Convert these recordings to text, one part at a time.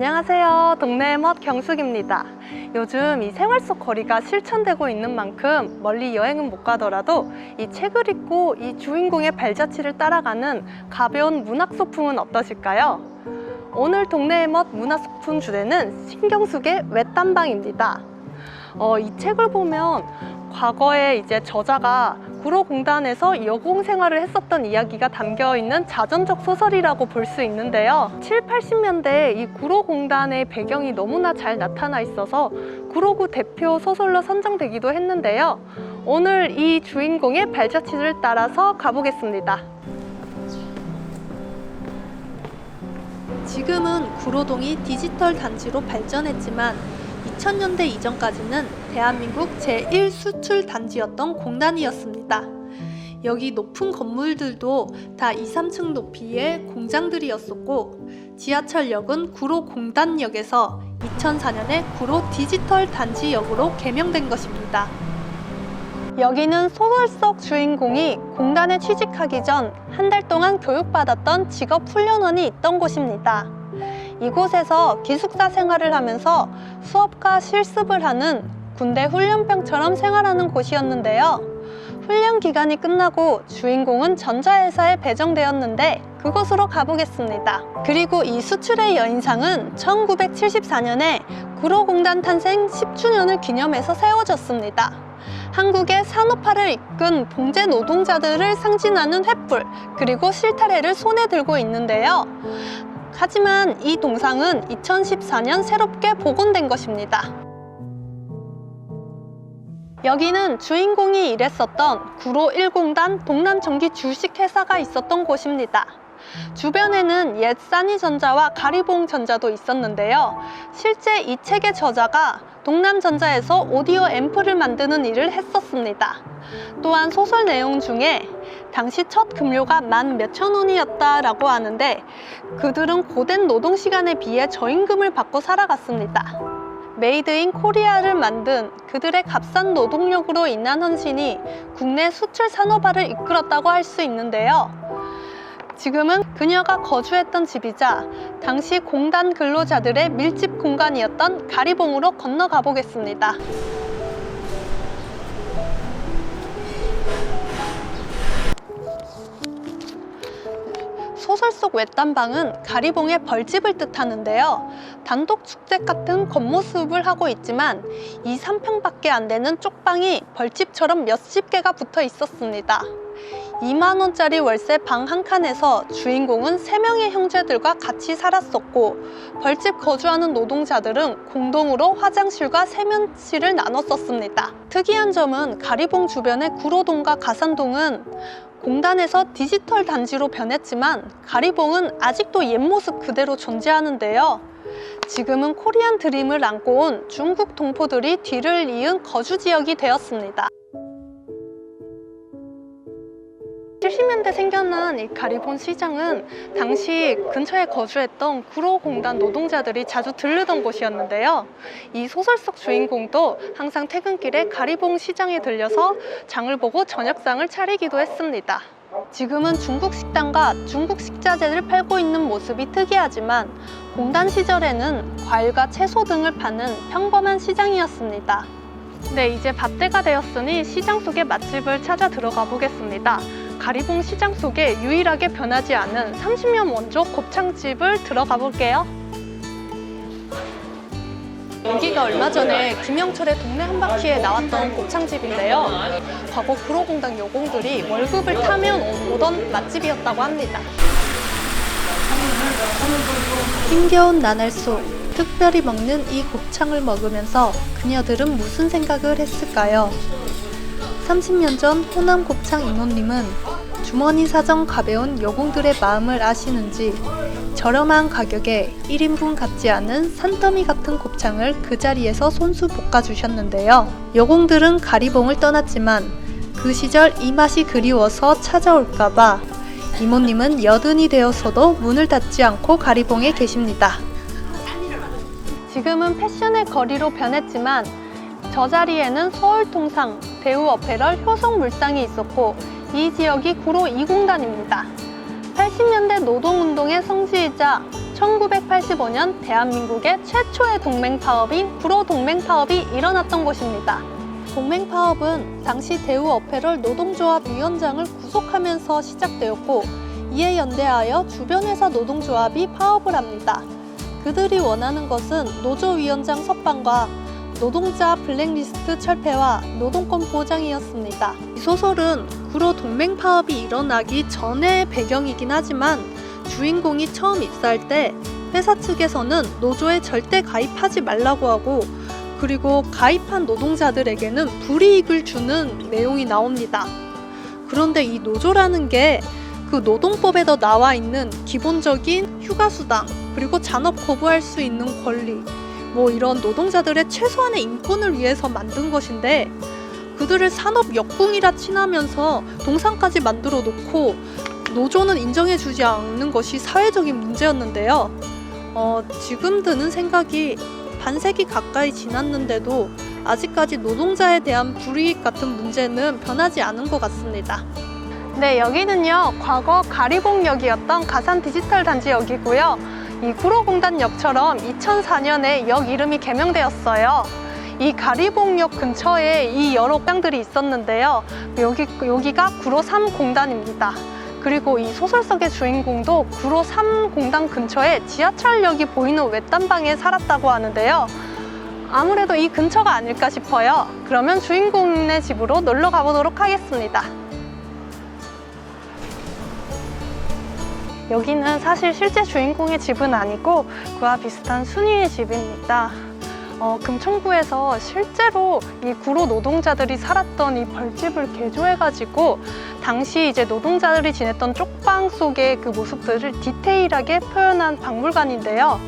안녕하세요. 동네의 멋 경숙입니다. 요즘 이 생활 속 거리가 실천되고 있는 만큼 멀리 여행은 못 가더라도 이 책을 읽고 이 주인공의 발자취를 따라가는 가벼운 문학 소풍은 어떠실까요? 오늘 동네의 멋 문학 소풍 주제는 신경숙의 외딴방입니다. 이 책을 보면 과거에 이제 저자가 구로공단에서 여공 생활을 했었던 이야기가 담겨있는 자전적 소설이라고 볼 수 있는데요. 7, 80년대에 이 구로공단의 배경이 너무나 잘 나타나 있어서 구로구 대표 소설로 선정되기도 했는데요. 오늘 이 주인공의 발자취를 따라서 가보겠습니다. 지금은 구로동이 디지털 단지로 발전했지만 2000년대 이전까지는 대한민국 제1 수출 단지였던 공단이었습니다. 여기 높은 건물들도 다 2, 3층 높이의 공장들이었었고 지하철역은 구로 공단역에서 2004년에 구로 디지털 단지역으로 개명된 것입니다. 여기는 소설 속 주인공이 공단에 취직하기 전 한 달 동안 교육받았던 직업훈련원이 있던 곳입니다. 이곳에서 기숙사 생활을 하면서 수업과 실습을 하는 군대 훈련병처럼 생활하는 곳이었는데요. 훈련 기간이 끝나고 주인공은 전자회사에 배정되었는데 그곳으로 가보겠습니다. 그리고 이 수출의 여인상은 1974년에 구로공단 탄생 10주년을 기념해서 세워졌습니다. 한국의 산업화를 이끈 봉제 노동자들을 상징하는 횃불 그리고 실타래를 손에 들고 있는데요. 하지만 이 동상은 2014년 새롭게 복원된 것입니다. 여기는 주인공이 일했었던 구로 1공단 동남전기 주식회사가 있었던 곳입니다. 주변에는 옛 싸니전자와 가리봉전자도 있었는데요. 실제 이 책의 저자가 동남전자에서 오디오 앰프를 만드는 일을 했었습니다. 또한 소설 내용 중에 당시 첫 급료가 10,000몇천 원이었다라고 하는데 그들은 고된 노동시간에 비해 저임금을 받고 살아갔습니다. 메이드 인 코리아를 만든 그들의 값싼 노동력으로 인한 헌신이 국내 수출 산업화를 이끌었다고 할 수 있는데요. 지금은 그녀가 거주했던 집이자 당시 공단 근로자들의 밀집 공간이었던 가리봉으로 건너가 보겠습니다. 소설 속 외딴방은 가리봉의 벌집을 뜻하는데요. 단독 주택 같은 겉모습을 하고 있지만 2, 3평밖에 안 되는 쪽방이 벌집처럼 몇십 개가 붙어 있었습니다. 2만 원짜리 월세 방 한 칸에서 주인공은 3명의 형제들과 같이 살았었고 벌집 거주하는 노동자들은 공동으로 화장실과 세면실을 나눠 썼습니다. 특이한 점은 가리봉 주변의 구로동과 가산동은 공단에서 디지털 단지로 변했지만 가리봉은 아직도 옛 모습 그대로 존재하는데요. 지금은 코리안 드림을 안고 온 중국 동포들이 뒤를 이은 거주지역이 되었습니다. 70년대 생겨난 이 가리봉 시장은 당시 근처에 거주했던 구로공단 노동자들이 자주 들르던 곳이었는데요. 이 소설 속 주인공도 항상 퇴근길에 가리봉 시장에 들려서 장을 보고 저녁상을 차리기도 했습니다. 지금은 중국 식당과 중국 식자재를 팔고 있는 모습이 특이하지만 공단 시절에는 과일과 채소 등을 파는 평범한 시장이었습니다. 네, 이제 밥때가 되었으니 시장 속의 맛집을 찾아 들어가 보겠습니다. 가리봉 시장 속에 유일하게 변하지 않은 30년 원조 곱창집을 들어가 볼게요. 여기가 얼마 전에 김영철의 동네 한바퀴에 나왔던 곱창집인데요. 과거 구로공단 여공들이 월급을 타면 오던 맛집이었다고 합니다. 힘겨운 나날 속 특별히 먹는 이 곱창을 먹으면서 그녀들은 무슨 생각을 했을까요? 30년 전 호남 곱창 이모님은 주머니 사정 가벼운 여공들의 마음을 아시는지 저렴한 가격에 1인분 같지 않은 산더미 같은 곱창을 그 자리에서 손수 볶아주셨는데요. 여공들은 가리봉을 떠났지만 그 시절 이 맛이 그리워서 찾아올까봐 이모님은 여든이 되어서도 문을 닫지 않고 가리봉에 계십니다. 지금은 패션의 거리로 변했지만 저 자리에는 서울통상, 대우어페럴, 효성물상이 있었고 이 지역이 구로 2공단입니다. 80년대 노동운동의 성지이자 1985년 대한민국의 최초의 동맹파업인 구로동맹파업이 일어났던 곳입니다. 동맹파업은 당시 대우어페럴 노동조합 위원장을 구속하면서 시작되었고, 이에 연대하여 주변 회사 노동조합이 파업을 합니다. 그들이 원하는 것은 노조위원장 석방과 노동자 블랙리스트 철폐와 노동권 보장이었습니다. 이 소설은 구로 동맹파업이 일어나기 전의 배경이긴 하지만, 주인공이 처음 입사할 때 회사 측에서는 노조에 절대 가입하지 말라고 하고, 그리고 가입한 노동자들에게는 불이익을 주는 내용이 나옵니다. 그런데 이 노조라는 게 그 노동법에도 나와 있는 기본적인 휴가수당, 그리고 잔업 거부할 수 있는 권리, 이런 노동자들의 최소한의 인권을 위해서 만든 것인데, 그들을 산업 역궁이라 칭하면서 동상까지 만들어 놓고 노조는 인정해주지 않는 것이 사회적인 문제였는데요. 지금 드는 생각이 반세기 가까이 지났는데도 아직까지 노동자에 대한 불이익 같은 문제는 변하지 않은 것 같습니다. 네, 여기는요, 과거 가리봉역이었던 가산 디지털 단지역이고요. 이 구로공단역처럼 2004년에 역 이름이 개명되었어요. 이 가리봉역 근처에 이 여러 공장들이 있었는데요. 여기가 구로 3공단입니다. 그리고 이 소설 속의 주인공도 구로 3공단 근처에 지하철역이 보이는 외딴방에 살았다고 하는데요. 아무래도 이 근처가 아닐까 싶어요. 그러면 주인공네 집으로 놀러 가보도록 하겠습니다. 여기는 사실 실제 주인공의 집은 아니고 그와 비슷한 순이의 집입니다. 금천구에서 실제로 이 구로 노동자들이 살았던 이 벌집을 개조해가지고 당시 이제 노동자들이 지냈던 쪽방 속의 그 모습들을 디테일하게 표현한 박물관인데요.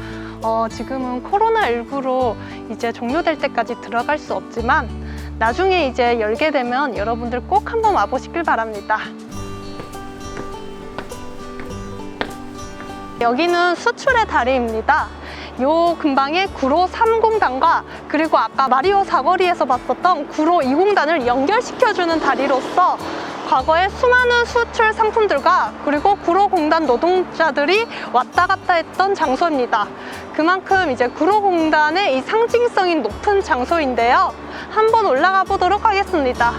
지금은 코로나19로 이제 종료될 때까지 들어갈 수 없지만 나중에 이제 열게 되면 여러분들 꼭 한번 와보시길 바랍니다. 여기는 수출의 다리입니다. 요 근방에 구로 3공단과 그리고 아까 마리오 사거리에서 봤었던 구로 2공단을 연결시켜주는 다리로서 과거에 수많은 수출 상품들과 그리고 구로공단 노동자들이 왔다 갔다 했던 장소입니다. 그만큼 이제 구로공단의 이 상징성이 높은 장소인데요. 한번 올라가 보도록 하겠습니다.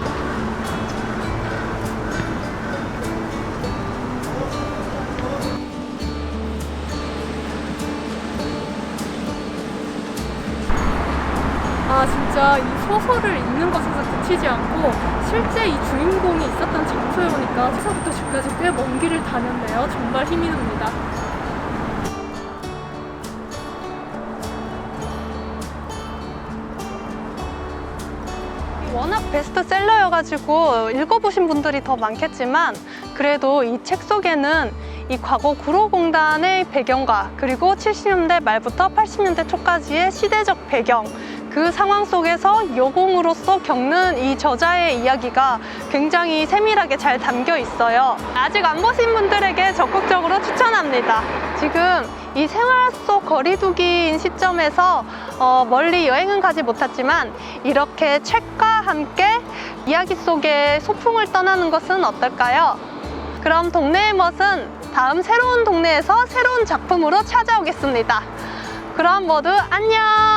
진짜 이 소설을 읽는 것에서 그치지 않고 실제 이 주인공이 있었던 장소에 오니까 서부터 집까지 꽤 먼 길을 다녔네요. 정말 힘이 납니다. 워낙 베스트셀러여가지고 읽어보신 분들이 더 많겠지만 그래도 이 책 속에는 이 과거 구로공단의 배경과 그리고 70년대 말부터 80년대 초까지의 시대적 배경, 그 상황 속에서 여공으로서 겪는 이 저자의 이야기가 굉장히 세밀하게 잘 담겨 있어요. 아직 안 보신 분들에게 적극적으로 추천합니다. 지금 이 생활 속 거리두기인 시점에서 멀리 여행은 가지 못했지만 이렇게 책과 함께 이야기 속에 소풍을 떠나는 것은 어떨까요? 그럼 동네의 멋은 다음 새로운 동네에서 새로운 작품으로 찾아오겠습니다. 그럼 모두 안녕!